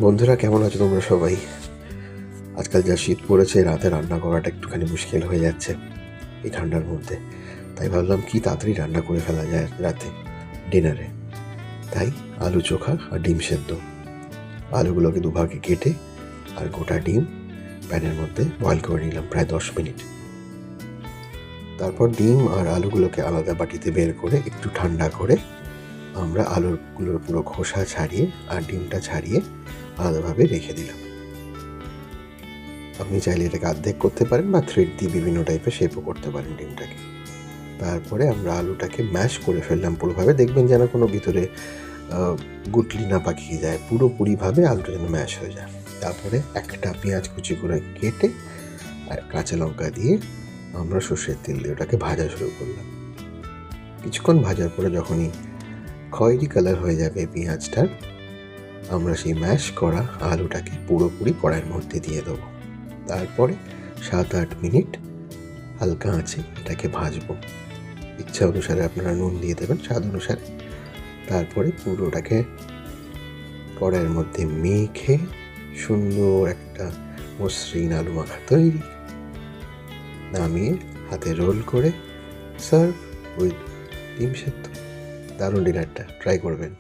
বন্ধুরা, কেমন আছো তোমরা সবাই? আজকাল যা শীত পড়েছে, রাতে রান্না করাটা একটুখানি মুশকিল হয়ে যাচ্ছে এই ঠান্ডার মধ্যে। তাই ভাবলাম কি তাড়াতাড়ি রান্না করে ফেলা যায় রাতে ডিনারে। তাই আলু চোখা আর ডিম সেদ্ধ। আলুগুলোকে দুভাগে কেটে আর গোটা ডিম প্যানের মধ্যে বয়েল করে নিলাম প্রায় 10 মিনিট। তারপর ডিম আর আলুগুলোকে আলাদা বাটিতে বের করে একটু ঠান্ডা করে আমরা আলুগুলোর পুরো খোসা ছাড়িয়ে আর ডিমটা ছাড়িয়ে আলাদাভাবে রেখে দিলাম। আপনি চাইলে এটাকে অর্ধেক করতে পারেন বা থ্রেড দিয়ে বিভিন্ন টাইপের শেপও করতে পারেন ডিমটাকে। তারপরে আমরা আলুটাকে ম্যাশ করে ফেললাম পুরোভাবে। দেখবেন যেন কোনো ভিতরে গুটলি না পাকিয়ে যায়, পুরোপুরিভাবে আলুটা যেন ম্যাশ হয়ে যায়। তারপরে একটা পেঁয়াজ কুচি করে কেটে আর কাঁচা লঙ্কা দিয়ে আমরা সর্ষের তেল দিয়ে ওটাকে ভাজা শুরু করলাম। কিছুক্ষণ ভাজার পরে যখনই খয়েরি কালার হয়ে যাবে পেঁয়াজটার, আমরা সেই ম্যাশ করা আলুটাকে পুরোপুরি কড়াইয়ের মধ্যে দিয়ে দেবো। তারপরে 7-8 মিনিট হালকা আঁচে এটাকে ভাজবো। ইচ্ছা অনুসারে আপনারা নুন দিয়ে দেবেন, স্বাদ অনুসারে। তারপরে পুরোটাকে কড়াইয়ের মধ্যে মেখে সুন্দর একটা মসৃণ আলু মাখা তৈরি। নামিয়ে হাতে রোল করে সার্ভ উইথ ডিম সেদ্ধ। দারুণ ডিনারটা ট্রাই করবেন।